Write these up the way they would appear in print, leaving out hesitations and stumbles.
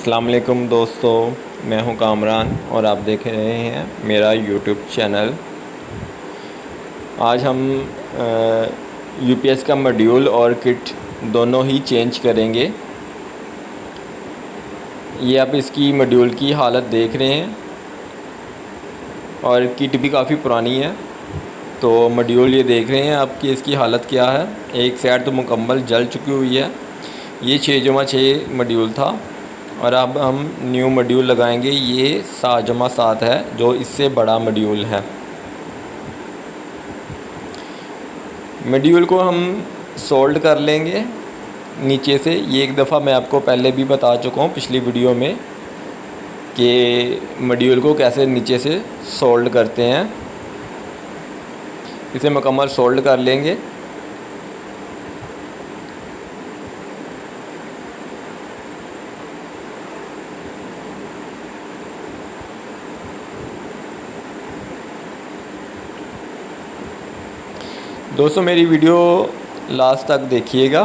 अस्सलाम वालेकुम दोस्तों, मैं हूं कामरान और आप देख रहे हैं मेरा यूट्यूब चैनल। आज हम यूपीएस का मॉड्यूल और किट दोनों ही चेंज करेंगे। ये आप इसकी मॉड्यूल की हालत देख रहे हैं और किट भी काफ़ी पुरानी है। तो मॉड्यूल ये देख रहे हैं आपकी इसकी हालत क्या है। एक साइड तो मुकम्मल जल चुकी हुई है। ये 6/6 मॉड्यूल था और अब हम न्यू मॉड्यूल लगाएंगे। ये 7/7 है जो इससे बड़ा मॉड्यूल है। मॉड्यूल को हम सोल्ड कर लेंगे नीचे से। ये एक दफ़ा मैं आपको पहले भी बता चुका हूँ पिछली वीडियो में कि मॉड्यूल को कैसे नीचे से सोल्ड करते हैं। इसे मुकम्मल सोल्ड कर लेंगे। दोस्तों मेरी वीडियो लास्ट तक देखिएगा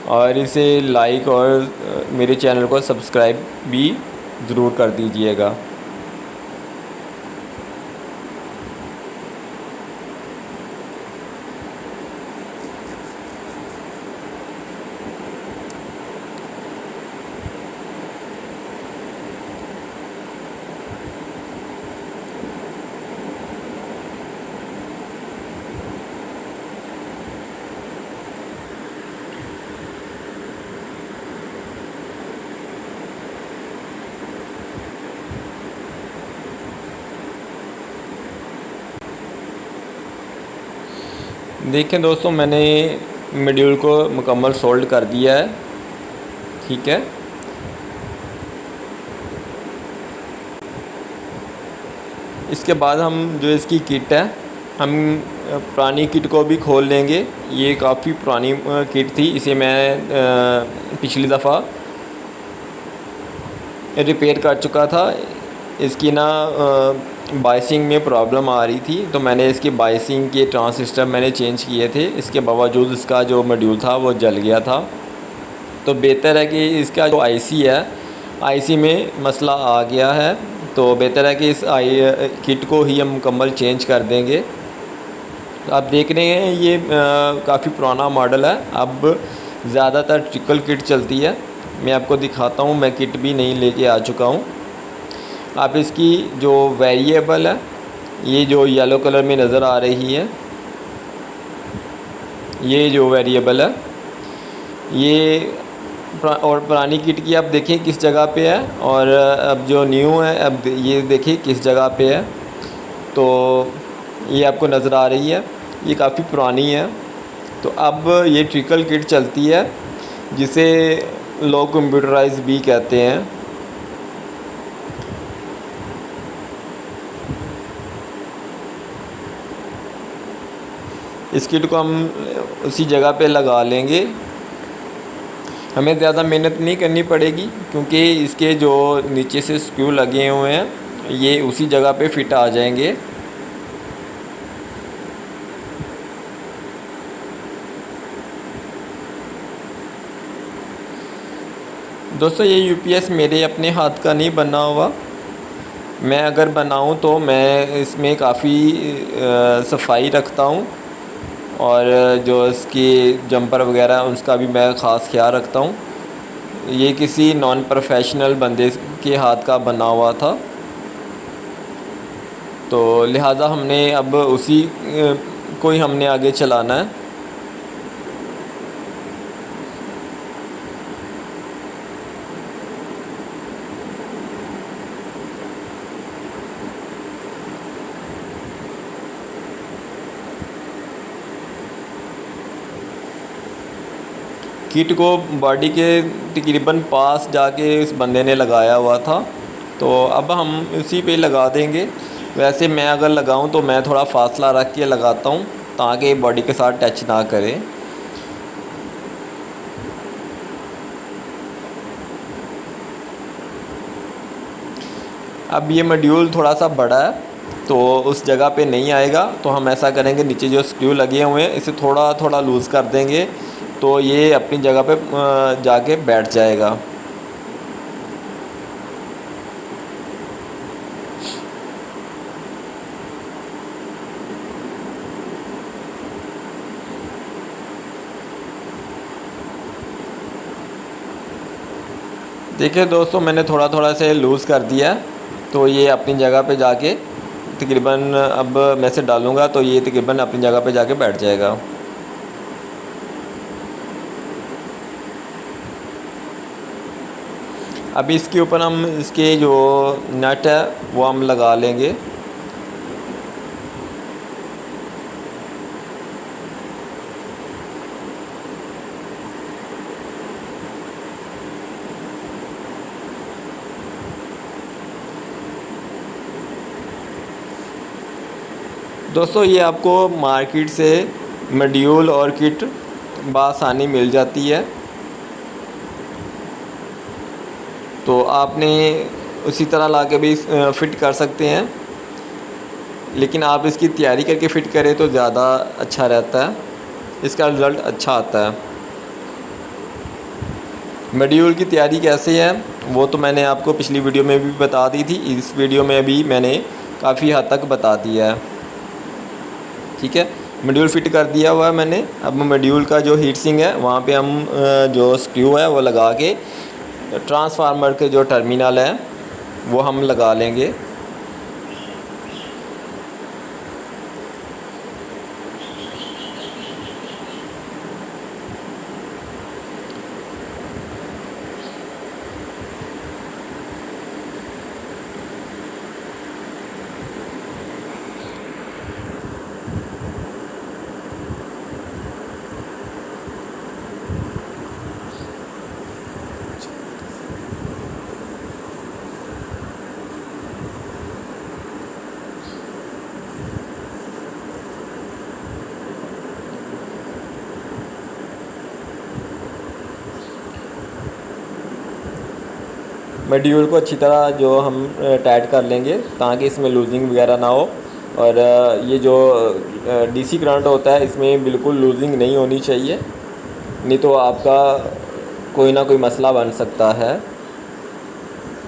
और इसे लाइक और मेरे चैनल को सब्सक्राइब भी ज़रूर कर दीजिएगा। देखें दोस्तों, मैंने मॉड्यूल को मुकम्मल सोल्ड कर दिया है। ठीक है, इसके बाद हम जो इसकी किट है, हम पुरानी किट को भी खोल लेंगे। ये काफ़ी पुरानी किट थी। इसे मैं पिछली दफ़ा रिपेयर कर चुका था। इसकी ना बाइसिंग में प्रॉब्लम आ रही थी, तो मैंने इसकी बाइसिंग के ट्रांजिस्टर मैंने चेंज किए थे। इसके बावजूद इसका जो मॉड्यूल था वो जल गया था। तो बेहतर है कि इसका जो आईसी है, आईसी में मसला आ गया है, तो बेहतर है कि इस किट को ही हम मुकम्मल चेंज कर देंगे। आप देख रहे हैं ये काफ़ी पुराना मॉडल है। अब ज़्यादातर ट्रिकल किट चलती है। मैं आपको दिखाता हूँ, मैं किट भी नहीं लेके आ चुका हूँ। आप इसकी जो वेरिएबल है, ये जो येलो कलर में नज़र आ रही है, ये जो वेरिएबल है, ये और पुरानी किट की आप देखें किस जगह पे है और अब जो न्यू है अब ये देखिए किस जगह पे है। तो ये आपको नज़र आ रही है, ये काफ़ी पुरानी है। तो अब ये ट्रिकल किट चलती है जिसे लोग कंप्यूटराइज भी कहते हैं। इस किट को हम उसी जगह पे लगा लेंगे। हमें ज़्यादा मेहनत नहीं करनी पड़ेगी क्योंकि इसके जो नीचे से स्क्रू लगे हुए हैं ये उसी जगह पे फिट आ जाएंगे। दोस्तों ये यूपीएस मेरे अपने हाथ का नहीं बना हुआ। मैं अगर बनाऊं तो मैं इसमें काफ़ी सफाई रखता हूं और जो इसके जंपर वगैरह उसका भी मैं ख़ास ख्याल रखता हूँ। ये किसी नॉन प्रोफेशनल बंदे के हाथ का बना हुआ था, तो लिहाजा हमने अब उसी को ही हमने आगे चलाना है। किट को बॉडी के तकरीबन पास जाके इस बंदे ने लगाया हुआ था, तो अब हम उसी पे लगा देंगे। वैसे मैं अगर लगाऊं तो मैं थोड़ा फासला रख के लगाता हूं ताकि बॉडी के साथ टच ना करे। अब ये मॉड्यूल थोड़ा सा बड़ा है तो उस जगह पे नहीं आएगा, तो हम ऐसा करेंगे नीचे जो स्क्रू लगे हुए हैं इसे थोड़ा थोड़ा लूज़ कर देंगे तो ये अपनी जगह पे जाके बैठ जाएगा। देखिए दोस्तों, मैंने थोड़ा थोड़ा से लूज़ कर दिया, तो ये अपनी जगह पे जाके तकरीबन, अब मैं से डालूँगा तो ये तकरीबन अपनी जगह पे जाके बैठ जाएगा। अभी इसके ऊपर हम इसके जो नट है वो हम लगा लेंगे। दोस्तों, ये आपको मार्केट से मॉड्यूल और किट बआसानी मिल जाती है, तो आपने उसी तरह ला के भी फ़िट कर सकते हैं, लेकिन आप इसकी तैयारी करके फ़िट करें तो ज़्यादा अच्छा रहता है, इसका रिज़ल्ट अच्छा आता है। मॉड्यूल की तैयारी कैसे है वो तो मैंने आपको पिछली वीडियो में भी बता दी थी, इस वीडियो में भी मैंने काफ़ी हद तक बता दिया है। ठीक है, मॉड्यूल फ़िट कर दिया हुआ है मैंने। अब मॉड्यूल का जो हीट सिंक है वहाँ पे हम जो स्क्रू है वो लगा के ट्रांसफार्मर के जो टर्मिनल है वो हम लगा लेंगे। मॉड्यूल को अच्छी तरह जो हम टाइट कर लेंगे ताकि इसमें लूजिंग वगैरह ना हो, और ये जो डीसी करंट होता है इसमें बिल्कुल लूजिंग नहीं होनी चाहिए, नहीं तो आपका कोई ना कोई मसला बन सकता है।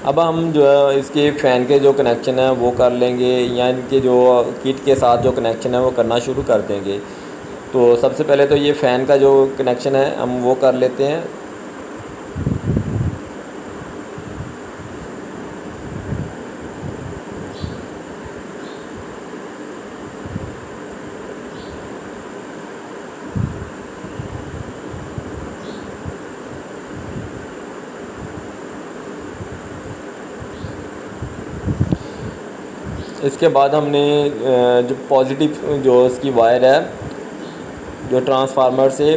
अब हम जो है इसके फ़ैन के जो कनेक्शन है वो कर लेंगे, या इनके जो किट के साथ जो कनेक्शन है वो करना शुरू कर देंगे। तो सबसे पहले तो ये फ़ैन का जो कनेक्शन है हम वो कर लेते हैं। इसके बाद हमने जो पॉजिटिव जो इसकी वायर है, जो ट्रांसफार्मर से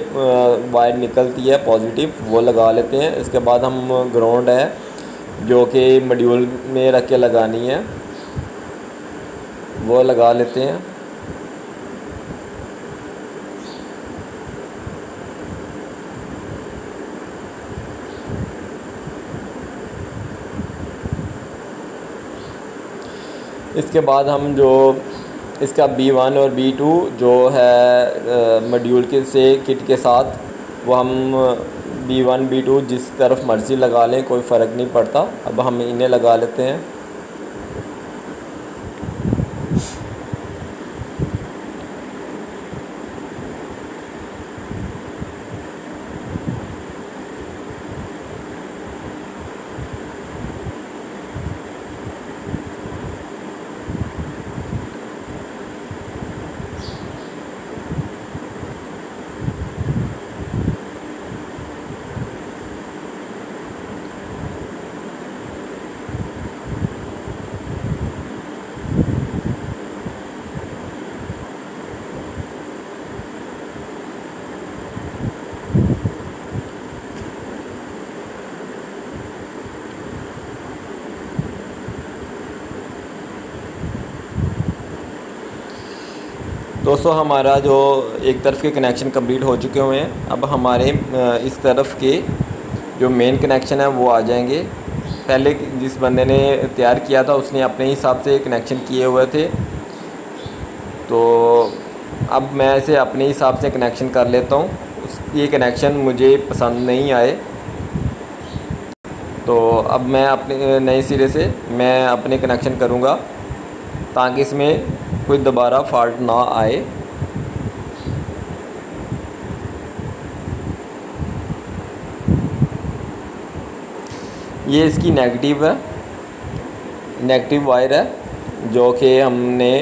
वायर निकलती है पॉजिटिव, वो लगा लेते हैं। इसके बाद हम ग्राउंड है जो कि मॉड्यूल में रख के लगानी है वो लगा लेते हैं। इसके बाद हम जो इसका B1 और B2 जो है मॉड्यूल के से किट के साथ, वो हम B1 B2 जिस तरफ मर्ज़ी लगा लें, कोई फ़र्क नहीं पड़ता। अब हम इन्हें लगा लेते हैं। दोस्तों, हमारा जो एक तरफ के कनेक्शन कंप्लीट हो चुके हुए हैं। अब हमारे इस तरफ के जो मेन कनेक्शन है वो आ जाएंगे। पहले जिस बंदे ने तैयार किया था उसने अपने हिसाब से कनेक्शन किए हुए थे, तो अब मैं इसे अपने हिसाब से कनेक्शन कर लेता हूँ। ये कनेक्शन मुझे पसंद नहीं आए, तो अब मैं अपने नए सिरे से मैं अपने कनेक्शन करूँगा ताकि इसमें कोई दोबारा फॉल्ट ना आए। ये इसकी नेगेटिव वायर है जो कि हमने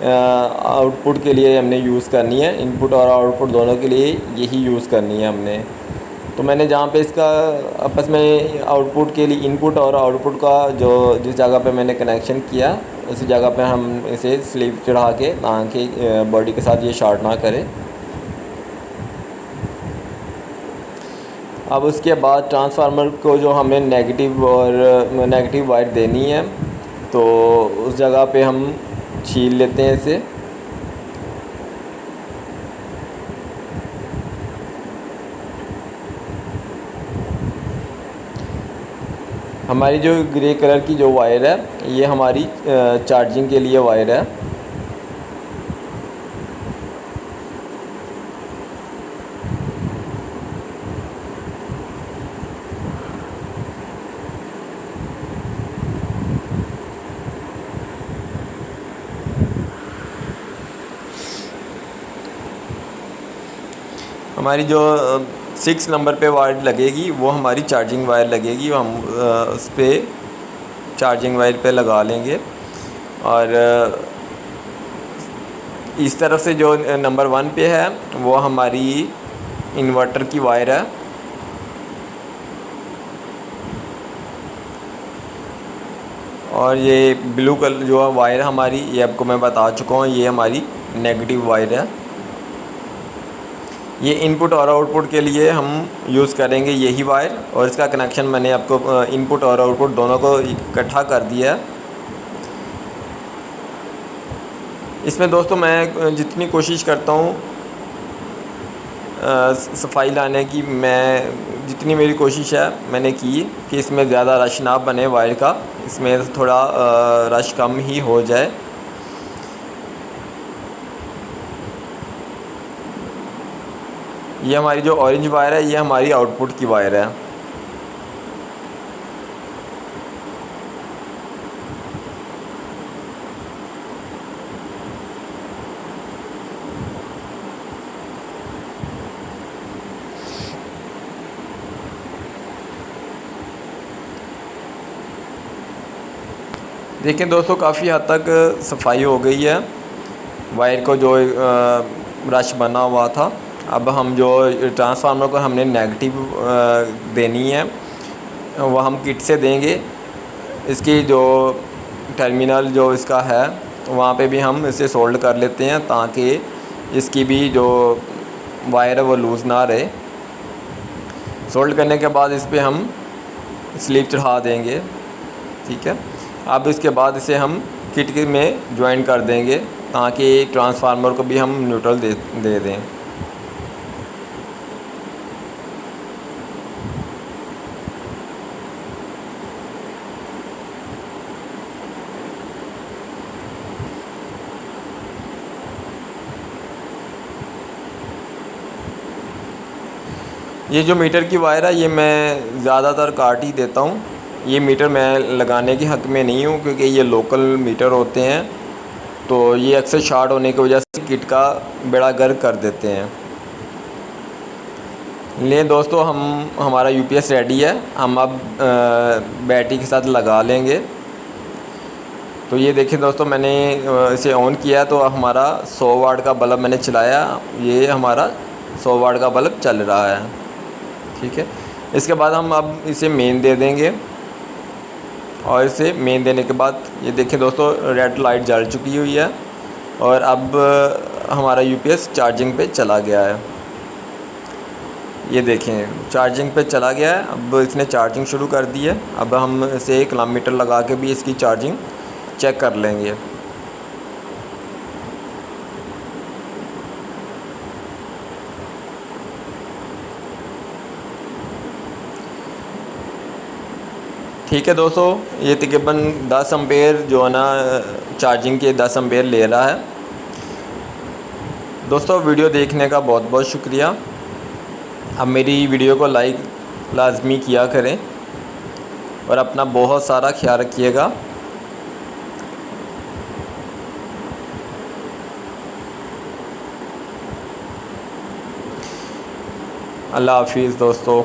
आउटपुट के लिए हमने यूज़ करनी है। इनपुट और आउटपुट दोनों के लिए यही यूज़ करनी है हमने। तो मैंने जहाँ पे इसका आपस में आउटपुट के लिए इनपुट और आउटपुट का जो जिस जगह पे मैंने कनेक्शन किया उसी जगह पे हम इसे स्लीव चढ़ा के ताकि बॉडी के साथ ये शॉर्ट ना करे। अब उसके बाद ट्रांसफार्मर को जो हमें नेगेटिव वायर देनी है तो उस जगह पे हम छील लेते हैं इसे। हमारी जो ग्रे कलर की जो वायर है ये हमारी चार्जिंग के लिए वायर है। हमारी जो 6 नंबर पे वायर लगेगी वो हमारी चार्जिंग वायर लगेगी, हम उस पर चार्जिंग वायर पे लगा लेंगे। और इस तरफ से जो नंबर 1 पे है वो हमारी इन्वर्टर की वायर है। और ये ब्लू कलर जो वायर हमारी ये आपको मैं बता चुका हूँ, ये हमारी नेगेटिव वायर है। ये इनपुट और आउटपुट के लिए हम यूज़ करेंगे यही वायर। और इसका कनेक्शन मैंने आपको इनपुट और आउटपुट दोनों को इकट्ठा कर दिया है। इसमें दोस्तों मैं जितनी कोशिश करता हूँ सफाई लाने की, मैं जितनी मेरी कोशिश है मैंने की कि इसमें ज़्यादा रश ना बने वायर का, इसमें थोड़ा रश कम ही हो जाए। ये हमारी जो ऑरेंज वायर है ये हमारी आउटपुट की वायर है। देखिए दोस्तों काफ़ी हद तक सफाई हो गई है वायर को जो रश बना हुआ था। अब हम जो ट्रांसफार्मर को हमने नेगेटिव देनी है वो हम किट से देंगे। इसकी जो टर्मिनल जो इसका है वहाँ पे भी हम इसे सोल्ड कर लेते हैं ताकि इसकी भी जो वायर है वो लूज़ ना रहे। सोल्ड करने के बाद इस पर हम स्लीव चढ़ा देंगे, ठीक है। अब इसके बाद इसे हम किट में ज्वाइन कर देंगे ताकि ट्रांसफार्मर को भी हम न्यूट्रल दे दें। ये जो मीटर की वायर है ये मैं ज़्यादातर काट ही देता हूँ। ये मीटर मैं लगाने के हक़ में नहीं हूँ क्योंकि ये लोकल मीटर होते हैं, तो ये अक्सर शॉर्ट होने की वजह से किट का बेड़ा गर्क कर देते हैं। ले दोस्तों हमारा यूपीएस रेडी है, हम अब बैटरी के साथ लगा लेंगे। तो ये देखिए दोस्तों मैंने इसे ऑन किया तो हमारा 100 वाट का बल्ब मैंने चलाया, ये हमारा 100 वाट का बल्ब चल रहा है, ठीक है। इसके बाद हम अब इसे मेन दे देंगे और इसे मेन देने के बाद ये देखिए दोस्तों रेड लाइट जल चुकी हुई है और अब हमारा यूपीएस चार्जिंग पे चला गया है। ये देखें चार्जिंग पे चला गया है, अब इसने चार्जिंग शुरू कर दी है। अब हम इसे 1 किलोमीटर लगा के भी इसकी चार्जिंग चेक कर लेंगे। ठीक है दोस्तों, ये तकरीबन 10 एम्पेयर जो है ना चार्जिंग के 10 एम्पेयर ले रहा है। दोस्तों वीडियो देखने का बहुत बहुत शुक्रिया। अब मेरी वीडियो को लाइक लाजमी किया करें और अपना बहुत सारा ख्याल रखिएगा। अल्लाह हाफिज़ दोस्तों।